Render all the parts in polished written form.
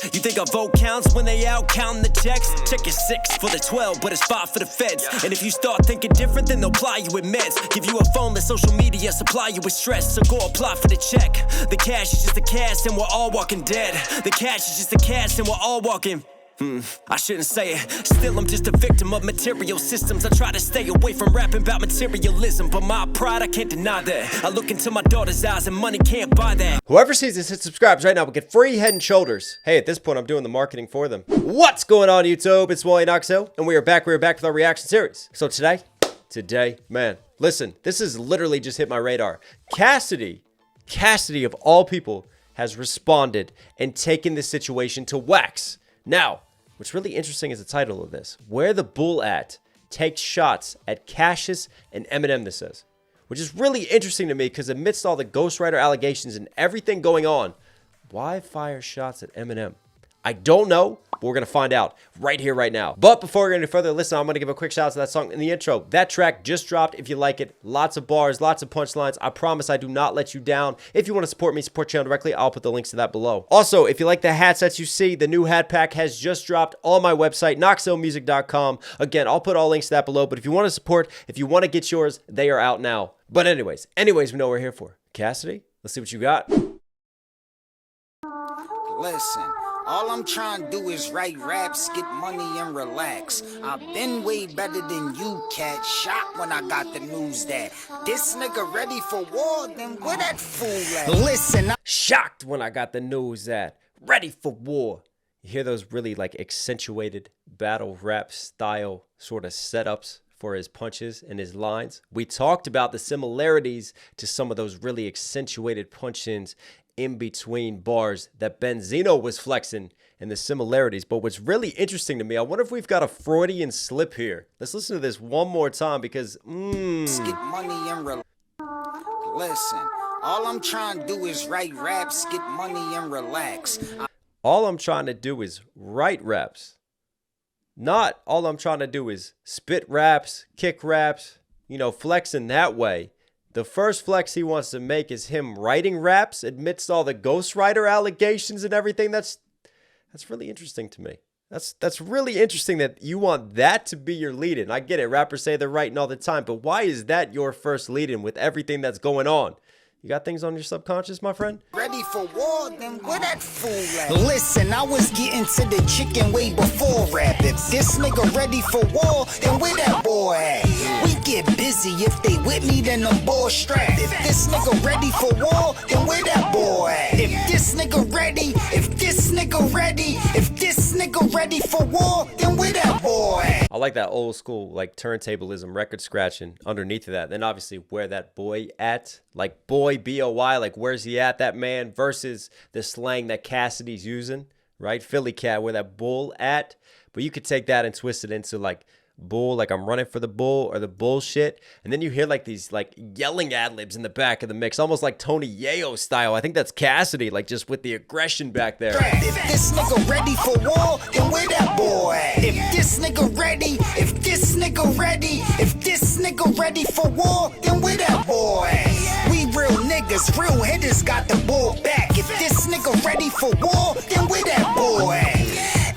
flex. You think our vote counts when they out counting the checks? Check your 6 for the 12, but it's 5 for the feds. And if you start thinking different, then they'll apply you with meds. Give you a phone, let social media supply you with stress. So go apply for the check. The cash is just the cash and we're all walking dead. The cash is just the cash and we're all walking. I shouldn't say it. Still, I'm just a victim of material systems. I try to stay away from rapping about materialism, but my pride, I can't deny that. I look into my daughter's eyes and money can't buy that. Whoever sees this hit subscribes right now will get free Head and Shoulders. Hey, at this point, I'm doing the marketing for them. What's going on, YouTube? It's Knox, and we are back with our reaction series. So today, man, listen, this has literally just hit my radar. Cassidy of all people, has responded and taken this situation to wax. Now, what's really interesting is the title of this. Where the Bull At takes shots at Cassius and Eminem, this says. Which is really interesting to me because amidst all the ghostwriter allegations and everything going on, why fire shots at Eminem? I don't know, but we're going to find out right here, right now. But before we go any further, listen, I'm going to give a quick shout out to that song in the intro. That track just dropped if you like it. Lots of bars, lots of punchlines. I promise I do not let you down. If you want to support me, support the channel directly, I'll put the links to that below. Also, if you like the hats that you see, the new hat pack has just dropped on my website, knoxillmusic.com. Again, I'll put all links to that below. But if you want to support, if you want to get yours, they are out now. But anyways, we know what we're here for. Cassidy, let's see what you got. Listen. All I'm trying to do is write raps, get money, and relax. I've been way better than you, cat. Shocked when I got the news that this nigga ready for war, then where that fool at? Listen, Shocked when I got the news that ready for war. You hear those really like accentuated battle rap style sort of setups for his punches and his lines. We talked about the similarities to some of those really accentuated punch-ins in between bars that Benzino was flexing and the similarities. But what's really interesting to me, I wonder if we've got a Freudian slip here. Let's listen to this one more time because get money and listen. All I'm trying to do is write raps, get money and relax. All I'm trying to do is write raps. Not all I'm trying to do is spit raps, kick raps, you know, flexing that way. The first flex he wants to make is him writing raps amidst all the ghostwriter allegations and everything. That's really interesting to me. That's really interesting that you want that to be your lead-in. I get it. Rappers say they're writing all the time, but why is that your first lead-in with everything that's going on? You got things on your subconscious, my friend? Ready for war, then where that fool at? Listen, I was getting to the chicken way before rap. If this nigga ready for war, then where that boy at? We get busy, if they with me, then I'm boy strapped. If this nigga ready for war, then where that boy at? If this nigga ready, if this nigga ready for war, then where that boy at? I like that old school, like turntablism, record scratching underneath of that. Then obviously where that boy at, like boy, B-O-Y, like where's he at, that man, versus the slang that Cassidy's using, right? Philly cat, where that bull at. But you could take that and twist it into like bull, like I'm running for the bull or the bullshit. And then you hear like these like yelling ad-libs in the back of the mix, almost like Tony Yayo style. I think that's Cassidy, like just with the aggression back there. If this nigga ready for war, then where that boy at? If this nigga ready, if this nigga ready for war, then where that boy at? We real niggas, real hitters got the bull back. If this nigga ready for war, then where that boy at?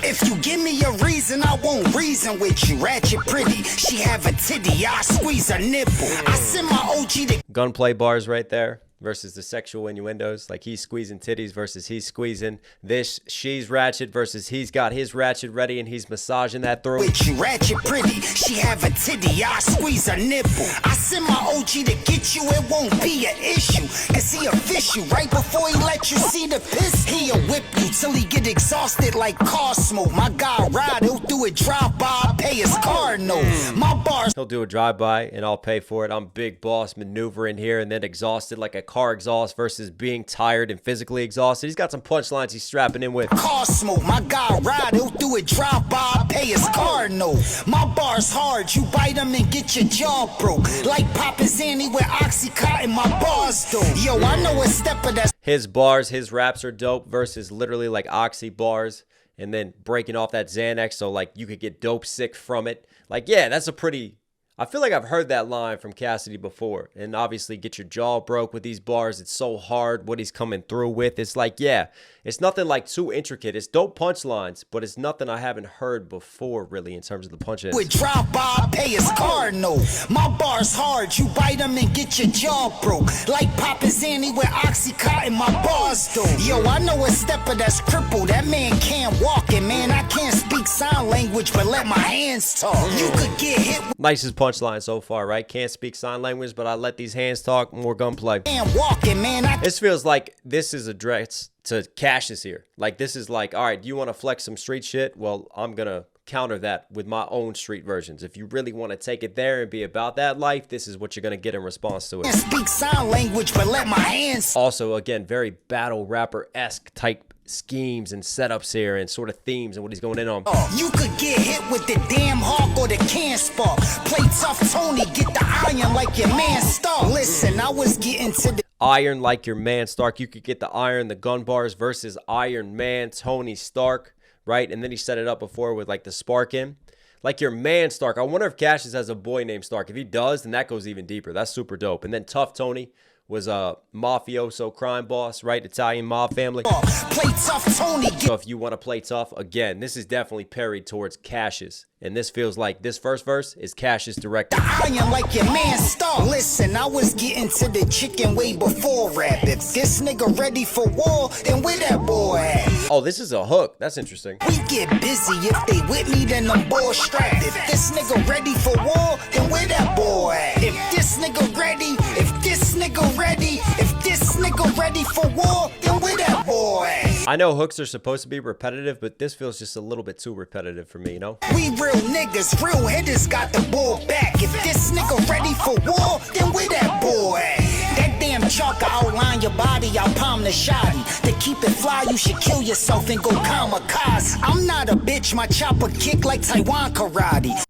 If you give me a reason, I won't reason with you. Ratchet pretty, she have a titty, I squeeze a nipple. I send my OG to Gunplay bars right there versus the sexual innuendos, like he's squeezing titties versus he's squeezing this, she's ratchet versus he's got his ratchet ready and he's massaging that throat. With you ratchet pretty, she have a titty, I squeeze a nipple. I send my OG to get you, it won't be an issue. Cause he a fish you right before he let you see the piss. He'll whip you till he get exhausted like car smoke. My guy ride, he'll do a drive-by, pay his car note. My bars, he'll do a drive-by and I'll pay for it. I'm big boss maneuvering here and then exhausted like a car exhaust versus being tired and physically exhausted. He's got some punchlines he's strapping in with. Car smoke, my guy ride, he'll do a drive-by, pay his car note. My bar's hard, you bite them and get your jaw broke. Like Papa Zanny with Oxycontin, my bars dope. Yo, I know a step of that. His bars, his raps are dope versus literally like Oxy bars and then breaking off that Xanax so like you could get dope sick from it. Like, yeah, that's a pretty I feel like I've heard that line from Cassidy before. And obviously, get your jaw broke with these bars. It's so hard what he's coming through with. It's like, yeah, it's nothing like too intricate. It's dope punchlines, but it's nothing I haven't heard before, really, in terms of the punches. With drop by, pay his cardinal. My bar's hard, you bite them and get your jaw broke. Like Papa Zanny with Oxycontin, my bars do. Yo, I know a stepper that's crippled. That man can't walk, and man, I can't speak sign language, but let my hands talk. You could get hit with Nicest punchline so far, right? Can't speak sign language, but I let these hands talk. More gunplay. can't walk, and man, I This feels like this is addressed to Cassius here. Like, this is like, all right, you want to flex some street shit? Well, I'm going to counter that with my own street versions. If you really want to take it there and be about that life, this is what you're going to get in response to can't it. speak sign language, but let my hands. Also, again, very battle rapper-esque type schemes and setups here and sort of themes and what he's going in on. You could get hit with the damn hawk or the can spark. Play tough, Tony, get the iron like your man Stark. Listen, I was getting to the Iron like your man Stark. You could get the iron, the gun bars versus Iron Man, Tony Stark, right? And then he set it up before with like the spark in. Like your man Stark. I wonder if Cassius has a boy named Stark. If he does, then that goes even deeper. That's super dope. And then Tough Tony was a mafioso crime boss, right? Italian mob family. play tough, Tony, get So if you want to play tough, again, this is definitely parried towards Cassius. And this feels like this first verse is Cassius directed. iron like your man Stark. Listen, I was getting to the chicken way before rap. If this nigga ready for war, then where that boy at? Oh, this is a hook. That's interesting. We get busy, if they with me, then I'm bored strapped. If this nigga ready for war, then where that boy at? If this nigga ready, if this nigga ready, if this nigga ready for war, then where that boy at? I know hooks are supposed to be repetitive, but this feels just a little bit too repetitive for me, you know? We real niggas, real hitters got the ball back. If this nigga ready for war, then where that boy at? That damn chalk outline your body, I'll palm the shoddy. To keep it fly, you should kill yourself and go kamikaze. I'm not a bitch, my chopper kick like Taiwan karate.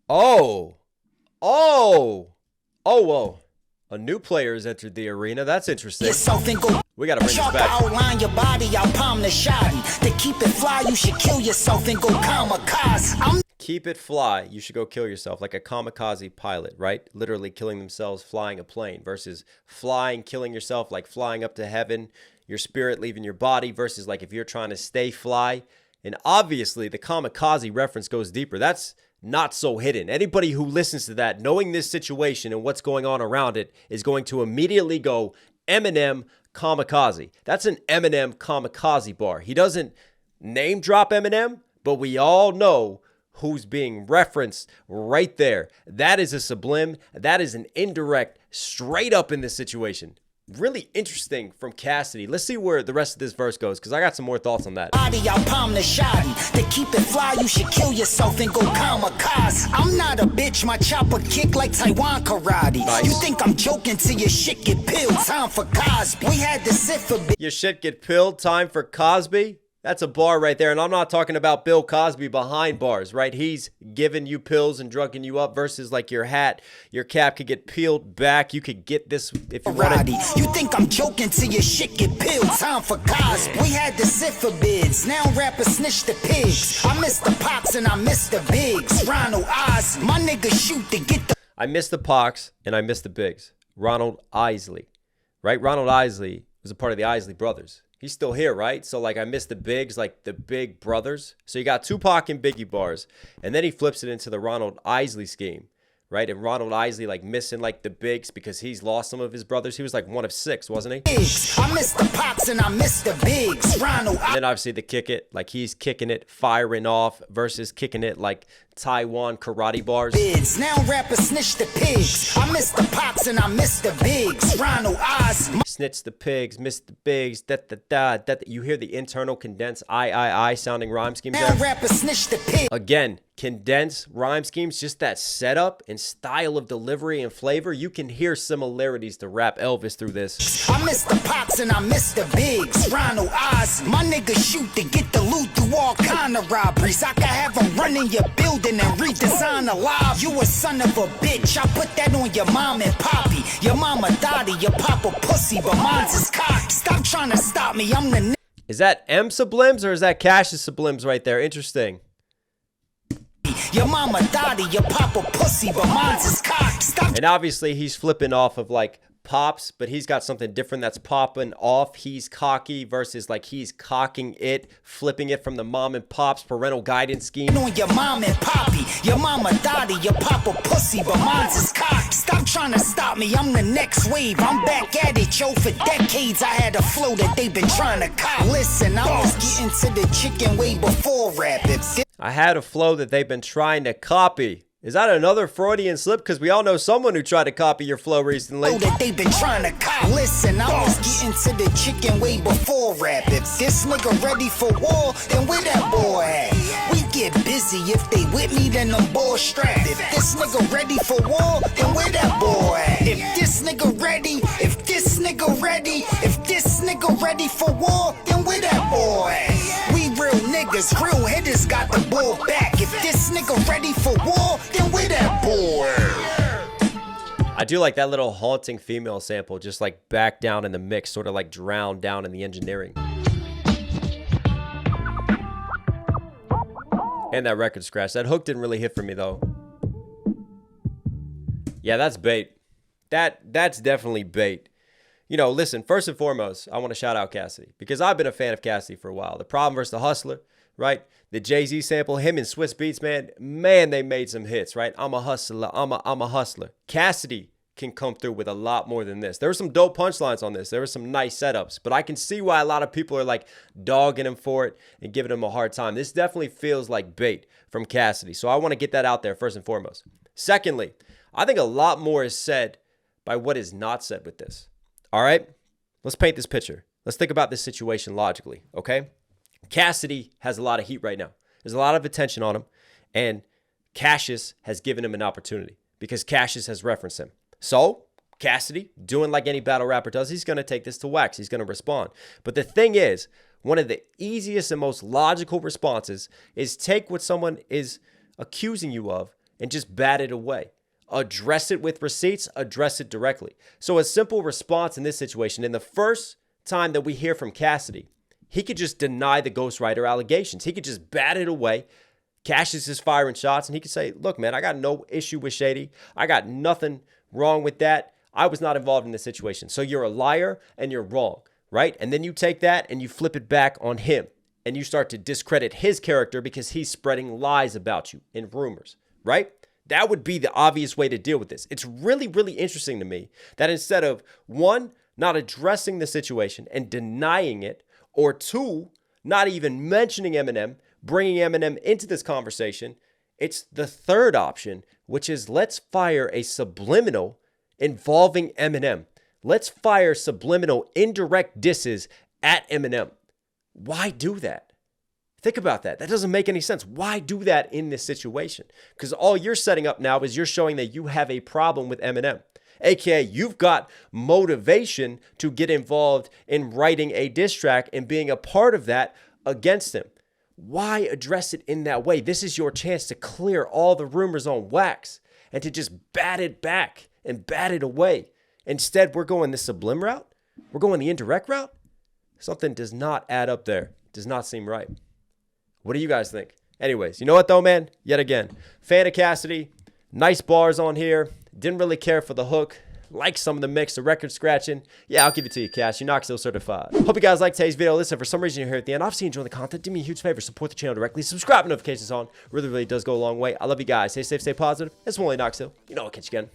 Oh. Oh. Oh, whoa. A new player has entered the arena. That's interesting. Yourself and go We got to bring this chalk back. outline your body, I'll palm the shoddy. To keep it fly, you should kill yourself and go kamikaze. I'm Keep it fly. You should go kill yourself like a kamikaze pilot, right? Literally killing themselves flying a plane versus flying, killing yourself like flying up to heaven, your spirit leaving your body versus like if you're trying to stay fly. And obviously the kamikaze reference goes deeper. That's not so hidden. Anybody who listens to that, knowing this situation and what's going on around it, is going to immediately go Eminem kamikaze. That's an Eminem kamikaze bar. He doesn't name drop Eminem, but we all know who's being referenced right there. That is a sublim. That is an indirect straight up in this situation. Really interesting from Cassidy. Let's see where the rest of this verse goes, because I got some more thoughts on that. body, I'll palm the shoddy. To keep it fly, you should kill yourself and go kamikaze. I'm not a bitch, my chopper kick like Taiwan karate. Nice. You think I'm joking till your shit get peeled? Time for Cosby. We had to sit for Your shit get pilled, time for Cosby? That's a bar right there. And I'm not talking about Bill Cosby behind bars, right? He's giving you pills and drugging you up versus like your hat, your cap could get peeled back. You could get this if you wanted. karate. You think I'm joking till your shit get peeled? Time for Cosby. We had to sit for bids. Now rappers snitch the pigs. I miss the pops and I miss the bigs. Ronald Oz, my nigga shoot to get the I miss the Pox and I miss the Bigs. Ronald Isley, right? Ronald Isley was a part of the Isley brothers. He's still here, right? So, like, I miss the Bigs, like the Big Brothers. So you got Tupac and Biggie bars. And then he flips it into the Ronald Isley scheme, right? And Ronald Isley, like, missing, like, the Bigs because he's lost some of his brothers. He was, like, one of 6, wasn't he? bigs. I miss the pops and I miss the bigs. Ronald And then, obviously, the kick it. Like, he's kicking it, firing off versus kicking it, like, Taiwan karate bars. bids. Now rappers snitch the pigs. I miss the pops and I miss the bigs. Ronald Oz. Snitch the pigs, miss the bigs, da. You hear the internal condensed I sounding rhyme schemes Now there. rappers snitch the pigs. Again, condensed rhyme schemes, just that setup and style of delivery and flavor. You can hear similarities to rap Elvis through this. I miss the pops and I miss the bigs. Ronald Oz. My nigga shoot to get the loot through all kind of robberies. I can have them run in your building and redesign a live. You a son of a bitch. I put that on your mom and poppy. Your mama daddy, your papa pussy, but mine's is cock. Stop trying to stop me. I'm the Is that M sublims or is that Cassius sublims right there? Interesting. Your mama daddy, your papa pussy, but mine's is cock. Stop. And obviously he's flipping off of like pops, but he's got something different that's popping off. He's cocky versus like he's cocking it, flipping it from the mom and pop's parental guidance scheme. On your mom and poppy, your mama daddy, your papa pussy, but mine's is cock. Stop trying to stop me, I'm the next wave. I'm back at it, yo. For decades I had a flow that they been trying to cop. Listen, I was getting to the chicken way before rap. I had a flow that they've been trying to copy. Is that another Freudian slip? Because we all know someone who tried to copy your flow recently. That they been trying to cop. Listen, I was getting to the chicken way before rap. If this nigga ready for war, then where that boy at? We get busy. If they with me, then I'm ball strapped. If this nigga ready for war, then where that boy at? If this nigga ready, if this nigga ready, if this nigga ready for war, then where that boy at? We real niggas, real hitters got the ball back. If this nigga ready for war, then where that boy at? I do like that little haunting female sample, just like back down in the mix, sort of like drowned down in the engineering. And that record scratch. That hook didn't really hit for me though. Yeah, that's bait. That's definitely bait. You know, listen, first and foremost, I want to shout out Cassidy because I've been a fan of Cassidy for a while. The Problem versus the Hustler, right? The Jay-Z sample, him and Swiss Beats, man, they made some hits, right? I'm a hustler, I'm a hustler. Cassidy can come through with a lot more than this. There were some dope punchlines on this. There were some nice setups, but I can see why a lot of people are like dogging him for it and giving him a hard time. This definitely feels like bait from Cassidy. So I want to get that out there first and foremost. Secondly, I think a lot more is said by what is not said with this. All right, let's paint this picture. Let's think about this situation logically, okay? Cassidy has a lot of heat right now. There's a lot of attention on him, and Cassius has given him an opportunity because Cassius has referenced him. So Cassidy, doing like any battle rapper does, he's going to take this to wax. He's going to respond. But the thing is, one of the easiest and most logical responses is take what someone is accusing you of and just bat it away. Address it with receipts, address it directly. So a simple response in this situation, in the first time that we hear from Cassidy, he could just deny the ghostwriter allegations. He could just bat it away. Cassius is firing shots, and he could say, look, man, I got no issue with Shady. I got nothing wrong with that. I was not involved in this situation. So you're a liar and you're wrong, right? And then you take that and you flip it back on him, and you start to discredit his character because he's spreading lies about you in rumors, right? That would be the obvious way to deal with this. It's really, really interesting to me that instead of one, not addressing the situation and denying it, or two, not even mentioning Eminem, bringing Eminem into this conversation, it's the third option, which is let's fire a subliminal involving Eminem. Let's fire subliminal indirect disses at Eminem. Why do that? Think about that. That doesn't make any sense. Why do that in this situation? Because all you're setting up now is you're showing that you have a problem with Eminem. AKA, you've got motivation to get involved in writing a diss track and being a part of that against him. Why address it in that way? This is your chance to clear all the rumors on wax and to just bat it back and bat it away. Instead, we're going the sublim route. We're going the indirect route. Something does not add up there. Does not seem right. What do you guys think? Anyways, you know what though, man? Yet again, fan of Cassidy. Nice bars on here. Didn't really care for the hook. Like some of the mix, the record scratching. Yeah, I'll give it to you, Cash. You're Knox certified. Hope you guys liked today's video. Listen, for some reason you're here at the end. Obviously, enjoying the content. Do me a huge favor. Support the channel directly. Subscribe, notifications on. Really, really does go a long way. I love you guys. Stay safe, stay positive. It's only Knox. You know I'll catch you again.